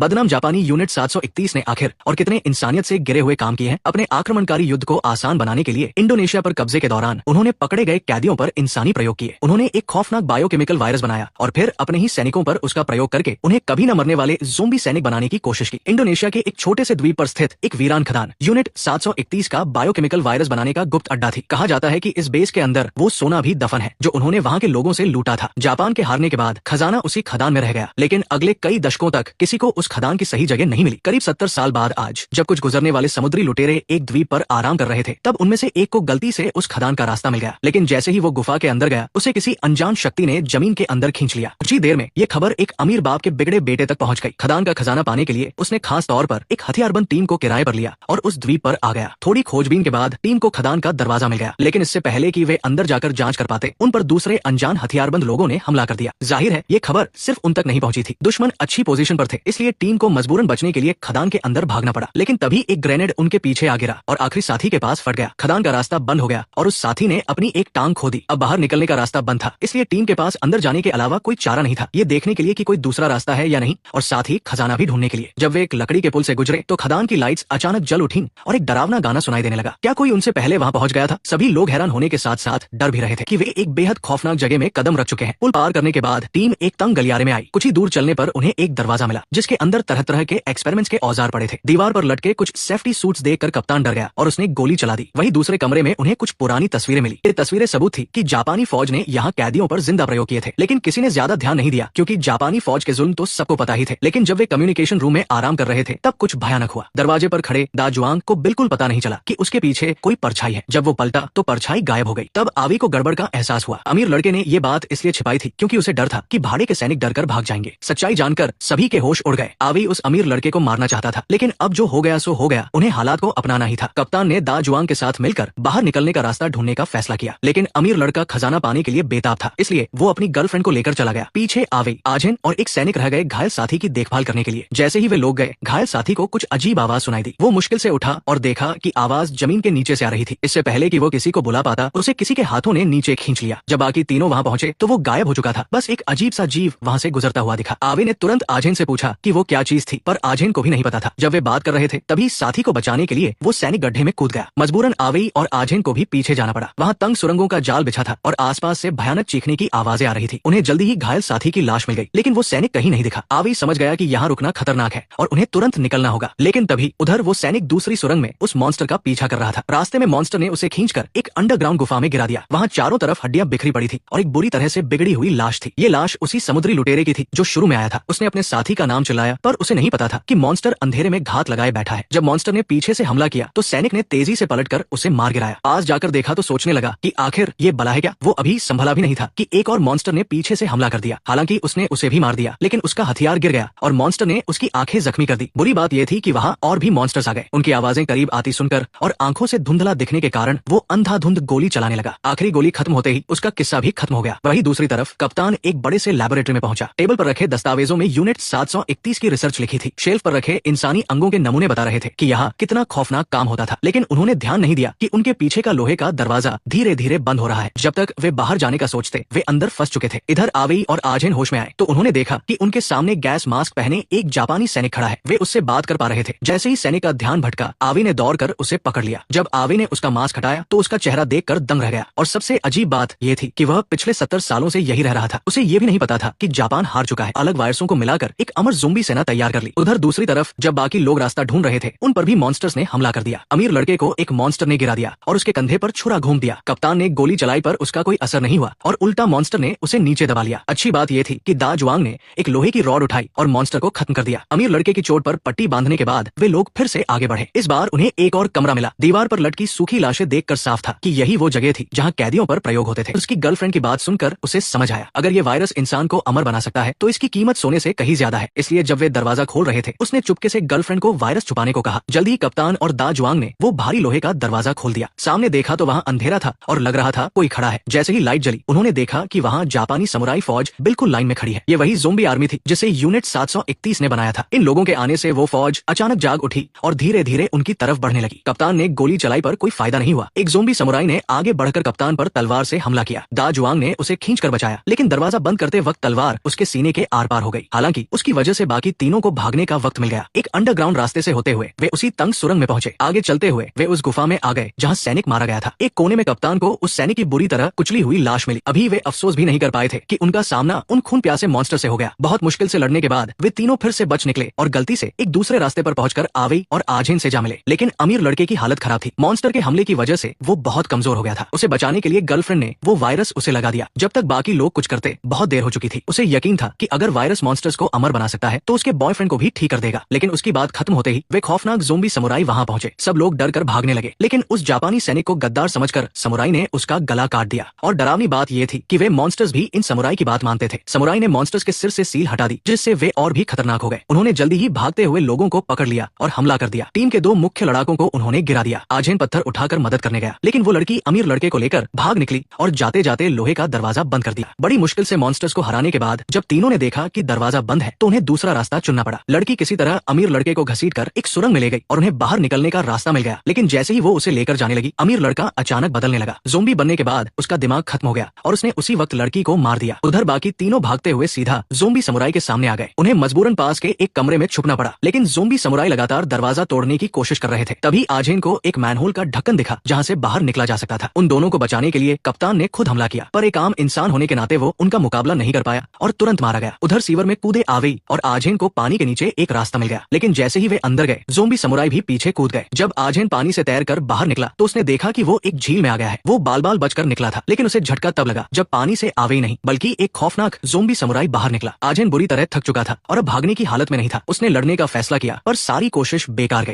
बदनाम जापानी यूनिट 731 ने आखिर और कितने इंसानियत से गिरे हुए काम किए हैं। अपने आक्रमणकारी युद्ध को आसान बनाने के लिए इंडोनेशिया पर कब्जे के दौरान उन्होंने पकड़े गए कैदियों पर इंसानी प्रयोग किए। उन्होंने एक खौफनाक बायोकेमिकल वायरस बनाया और फिर अपने ही सैनिकों पर उसका प्रयोग करके उन्हें कभी न मरने वाले ज़ोंबी सैनिक बनाने की कोशिश की। इंडोनेशिया के एक छोटे से द्वीप पर स्थित एक वीरान खदान यूनिट 731 का बायोकेमिकल वायरस बनाने का गुप्त अड्डा थी। कहा जाता है कि इस बेस के अंदर वो सोना भी दफन है जो उन्होंने वहाँ के लोगों से लूटा था। जापान के हारने के बाद खजाना उसी खदान में रह गया, लेकिन अगले कई दशकों तक किसी को उस खदान की सही जगह नहीं मिली। करीब 70 साल बाद आज जब कुछ गुजरने वाले समुद्री लुटेरे एक द्वीप पर आराम कर रहे थे, तब उनमें से एक को गलती से उस खदान का रास्ता मिल गया, लेकिन जैसे ही वो गुफा के अंदर गया उसे किसी अनजान शक्ति ने जमीन के अंदर खींच लिया। कुछ ही देर में ये खबर एक अमीर बाप के बिगड़े बेटे तक पहुंच गई। खदान का खजाना पाने के लिए उसने खास तौर पर एक हथियारबंद टीम को किराए पर लिया और उस द्वीप पर आ गया। थोड़ी खोजबीन के बाद टीम को खदान का दरवाजा मिल गया, लेकिन इससे पहले कि वे अंदर जाकर जांच कर पाते, उन पर दूसरे अनजान हथियारबंद लोगों ने हमला कर दिया। जाहिर है ये खबर सिर्फ उन तक नहीं पहुंची थी। दुश्मन अच्छी पोजीशन पर थे, इसलिए टीम को मजबूरन बचने के लिए खदान के अंदर भागना पड़ा, लेकिन तभी एक ग्रेनेड उनके पीछे आ गिरा और आखिरी साथी के पास फट गया। खदान का रास्ता बंद हो गया और उस साथी ने अपनी एक टांग खो दी। अब बाहर निकलने का रास्ता बंद था, इसलिए टीम के पास अंदर जाने के अलावा कोई चारा नहीं था, ये देखने के लिए कि कोई दूसरा रास्ता है या नहीं, और साथ ही खजाना भी ढूंढने के लिए। जब वे एक लकड़ी के पुल से गुजरे तो खदान की लाइट्स अचानक जल उठी और एक डरावना गाना सुनाई देने लगा। क्या कोई उनसे पहले वहां पहुंच गया था? सभी लोग हैरान होने के साथ साथ डर भी रहे थे कि वे एक बेहद खौफनाक जगह में कदम रख चुके हैं। पुल पार करने के बाद टीम एक तंग गलियारे में आई। कुछ ही दूर चलने पर उन्हें एक दरवाजा मिला जिसके अंदर तरह तरह के एक्सपेरिमेंट्स के औजार पड़े थे। दीवार पर लटके कुछ सेफ्टी सूट्स देखकर कप्तान डर गया और उसने गोली चला दी। वहीं दूसरे कमरे में उन्हें कुछ पुरानी तस्वीरें मिली। ये तस्वीरें सबूत थी कि जापानी फौज ने यहाँ कैदियों पर जिंदा प्रयोग किए थे, लेकिन किसी ने ज्यादा ध्यान नहीं दिया क्योंकि जापानी फौज के जुल्म तो सबको पता ही थे। लेकिन जब वे कम्युनिकेशन रूम में आराम कर रहे थे तब कुछ भयानक हुआ। दरवाजे पर खड़े दा जुआंग को बिल्कुल पता नहीं चला कि उसके पीछे कोई परछाई है। जब वो पलटा तो परछाई गायब हो गई। तब आवी को गड़बड़ का एहसास हुआ। अमीर लड़के ने ये बात इसलिए छिपाई थी क्योंकि उसे डर था कि भाड़े के सैनिक डरकर भाग जाएंगे। सच्चाई जानकर सभी के होश उड़ गए। आवी उस अमीर लड़के को मारना चाहता था, लेकिन अब जो हो गया सो हो गया। उन्हें हालात को अपनाना ही था। कप्तान ने दा जुआंग के साथ मिलकर बाहर निकलने का रास्ता ढूंढने का फैसला किया, लेकिन अमीर लड़का खजाना पाने के लिए बेताब था, इसलिए वो अपनी गर्लफ्रेंड को लेकर चला गया। पीछे आवी, आजिन और एक सैनिक रह गए घायल साथी की देखभाल करने के लिए। जैसे ही वे लोग गए, घायल साथी को कुछ अजीब आवाज सुनाई दी। वो मुश्किल से उठा और देखा कि आवाज जमीन के नीचे से आ रही थी। इससे पहले कि वो किसी को बुला पाता, उसे किसी के हाथों ने नीचे खींच लिया। जब बाकी तीनों वहां पहुंचे तो वो गायब हो चुका था। बस एक अजीब सा जीव वहां से गुजरता हुआ दिखा। आवी ने तुरंत आजिन से पूछा कि वो क्या चीज थी, पर आजिन को भी नहीं पता था। जब वे बात कर रहे थे तभी साथी को बचाने के लिए वो सैनिक गड्ढे में कूद गया। मजबूरन आवी और आजिन को भी पीछे जाना पड़ा। वहाँ तंग सुरंगों का जाल बिछा था और आसपास से भयानक चीखने की आवाजें आ रही थी। उन्हें जल्दी ही घायल साथी की लाश मिल गई, लेकिन वो सैनिक कहीं नहीं दिखा। आवी समझ गया कि यहाँ रुकना खतरनाक है और उन्हें तुरंत निकलना होगा, लेकिन तभी उधर वो सैनिक दूसरी सुरंग में उस मॉन्स्टर का पीछा कर रहा था। रास्ते में मॉन्स्टर ने उसे खींचकर एक अंडरग्राउंड गुफा में गिरा दिया। वहाँ चारों तरफ हड्डियां बिखरी पड़ी थी और एक बुरी तरह से बिगड़ी हुई लाश थी। ये लाश उसी समुद्री लुटेरे की थी जो शुरू में आया था। उसने अपने साथी का नाम चिल्लाया, पर उसे नहीं पता था कि मॉन्स्टर अंधेरे में घात लगाए बैठा है। जब मॉन्स्टर ने पीछे से हमला किया तो सैनिक ने तेजी से पलटकर उसे मार गिराया। पास जाकर देखा तो सोचने लगा कि आखिर ये बला है क्या। वो अभी संभला भी नहीं था कि एक और मॉन्स्टर ने पीछे से हमला कर दिया। हालांकि उसने उसे भी मार दिया, लेकिन उसका हथियार गिर गया और मॉन्स्टर ने उसकी आंखें जख्मी कर दी। बुरी बात यह थी कि वहाँ और भी मॉन्स्टर्स आ गए। उनकी आवाजें करीब आती सुनकर और आंखों से धुंधला दिखने के कारण वो अंधाधुंध गोली चलाने लगा। आखिरी गोली खत्म होते ही उसका किस्सा भी खत्म हो गया। वहीं दूसरी तरफ कप्तान एक बड़े से लैबोरेटरी में पहुंचा। टेबल पर रखे दस्तावेजों में यूनिट 731 की रिसर्च लिखी थी। शेल्फ पर रखे इंसानी अंगों के नमूने बता रहे थे कि यहाँ कितना खौफनाक काम होता था, लेकिन उन्होंने ध्यान नहीं दिया कि उनके पीछे का लोहे का दरवाजा धीरे धीरे बंद हो रहा है। जब तक वे बाहर जाने का सोचते वे अंदर फंस चुके थे। इधर आवी और आजिन होश में आए तो उन्होंने देखा कि उनके सामने गैस मास्क पहने एक जापानी सैनिक खड़ा है। वे उससे बात कर पा रहे थे। जैसे ही सैनिक का ध्यान भटका, आवी ने दौड़कर उसे पकड़ लिया। जब आवी ने उसका मास्क हटाया तो उसका चेहरा देखकर दंग रह गया। और सबसे अजीब बात यह थी कि वह पिछले 70 सालों से यही रह रहा था। उसे ये भी नहीं पता था कि जापान हार चुका है। अलग वायरसों को मिलाकर एक अमर ज़ोंबी सेना तैयार कर ली। उधर दूसरी तरफ जब बाकी लोग रास्ता ढूंढ रहे थे, उन पर भी मॉन्स्टर्स ने हमला कर दिया। अमीर लड़के को एक मॉन्स्टर ने गिरा दिया और उसके कंधे पर छुरा घूम दिया। कप्तान ने गोली चलाई पर उसका कोई असर नहीं हुआ और उल्टा मॉन्स्टर ने उसे नीचे दबा लिया। अच्छी बात यह थी कि दा जुआंग ने एक लोहे की रॉड उठाई और मॉन्स्टर को खत्म कर दिया। अमीर लड़के की चोट पर पट्टी बांधने के बाद वे लोग फिर से आगे बढ़े। इस बार उन्हें एक और कमरा मिला। दीवार पर लटकी सूखी लाशें देखकर साफ था कि यही वो जगह थी जहाँ कैदियों पर प्रयोग होते थे। उसकी गर्लफ्रेंड की बात सुनकर उसे समझ आया, अगर ये वायरस इंसान को अमर बना सकता है तो इसकी कीमत सोने से कहीं ज्यादा है। इसलिए जब वे दरवाजा खोल रहे थे, उसने चुपके से गर्लफ्रेंड को वायरस छुपाने को कहा। जल्दी ही कप्तान और दा जुआंग ने वो भारी लोहे का दरवाजा खोल दिया। सामने देखा तो वहाँ अंधेरा था और लग रहा था कोई खड़ा है। जैसे ही लाइट जली, उन्होंने देखा कि वहाँ जापानी समुराई फौज बिल्कुल लाइन में खड़ी है। ये वही ज़ोंबी आर्मी थी जिसे यूनिट 731 ने बनाया था। इन लोगों के आने से वो फौज अचानक जाग उठी और धीरे धीरे उनकी तरफ बढ़ने लगी। कप्तान ने गोली चलाई पर कोई फायदा नहीं हुआ। एक ज़ोंबी समुराई ने आगे बढ़कर कप्तान पर तलवार से हमला किया। दा जुआंग ने उसे खींचकर बचाया, लेकिन दरवाजा बंद करते वक्त तलवार उसके सीने के आर पार हो गई। हालांकि उसकी वजह से बाकी बाकी तीनों को भागने का वक्त मिल गया। एक अंडरग्राउंड रास्ते से होते हुए वे उसी तंग सुरंग में पहुंचे। आगे चलते हुए वे उस गुफा में आ गए जहां सैनिक मारा गया था। एक कोने में कप्तान को उस सैनिक की बुरी तरह कुचली हुई लाश मिली। अभी वे अफसोस भी नहीं कर पाए थे कि उनका सामना उन खून प्यासे मॉन्स्टर से हो गया। बहुत मुश्किल से लड़ने के बाद वे तीनों फिर से बच निकले और गलती से एक दूसरे रास्ते पर पहुंचकर आवेई और आझेन से जा मिले। लेकिन अमीर लड़के की हालत खराब थी। मॉन्स्टर के हमले की वजह से वो बहुत कमजोर हो गया था। उसे बचाने के लिए गर्लफ्रेंड ने वो वायरस उसे लगा दिया। जब तक बाकी लोग कुछ करते बहुत देर हो चुकी थी। उसे यकीन था कि अगर वायरस मॉन्स्टर्स को अमर बना सकता है तो उसके बॉयफ्रेंड को भी ठीक कर देगा। लेकिन उसकी बात खत्म होते ही वे खौफनाक ज़ोंबी समुराई वहां पहुंचे। सब लोग डर कर भागने लगे, लेकिन उस जापानी सैनिक को गद्दार समझकर समुराई ने उसका गला काट दिया। और डरावनी बात यह थी कि वे मॉन्स्टर्स भी इन समुराई की बात मानते थे। समुराई ने मॉन्स्टर्स के सिर से सील हटा दी, जिससे वे और भी खतरनाक हो गए। उन्होंने जल्दी ही भागते हुए लोगों को पकड़ लिया और हमला कर दिया। टीम के 2 मुख्य लड़ाकों को उन्होंने गिरा दिया। आझेन पत्थर उठाकर मदद करने गया, लेकिन वो लड़की अमीर लड़के को लेकर भाग निकली और जाते जाते लोहे का दरवाजा बंद कर दिया। बड़ी मुश्किल से मॉन्स्टर्स को हराने के बाद जब तीनों ने देखा कि दरवाजा बंद है तो उन्हें दूसरा रास्ता चुनना पड़ा। लड़की किसी तरह अमीर लड़के को घसीटकर एक सुरंग में ले गई और उन्हें बाहर निकलने का रास्ता मिल गया। लेकिन जैसे ही वो उसे लेकर जाने लगी, अमीर लड़का अचानक बदलने लगा। ज़ोंबी बनने के बाद उसका दिमाग खत्म हो गया और उसने उसी वक्त लड़की को मार दिया। उधर बाकी तीनों भागते हुए सीधा ज़ोंबी समुराई के सामने आ गए। उन्हें मजबूरन पास के एक कमरे में छुपना पड़ा, लेकिन ज़ोंबी समुराई लगातार दरवाजा तोड़ने की कोशिश कर रहे थे। तभी आझेन को एक मैनहोल का ढक्कन दिखा जहां से बाहर निकला जा सकता था। उन दोनों को बचाने के लिए कप्तान ने खुद हमला किया, पर एक आम इंसान होने के नाते वो उनका मुकाबला नहीं कर पाया और तुरंत मारा गया। उधर सीवर में कूदे आवेई और आझेन को पानी के नीचे एक रास्ता मिल गया, लेकिन जैसे ही वे अंदर गए ज़ोंबी समुराई भी पीछे कूद गए। जब आझेन पानी से तैरकर बाहर निकला तो उसने देखा कि वो एक झील में आ गया है। वो बाल बाल बचकर निकला था, लेकिन उसे झटका तब लगा जब पानी से आवेई नहीं बल्कि एक खौफनाक ज़ोंबी समुराई बाहर निकला। आझेन बुरी तरह थक चुका था और अब भागने की हालत में नहीं था। उसने लड़ने का फैसला किया, पर सारी कोशिश बेकार गई।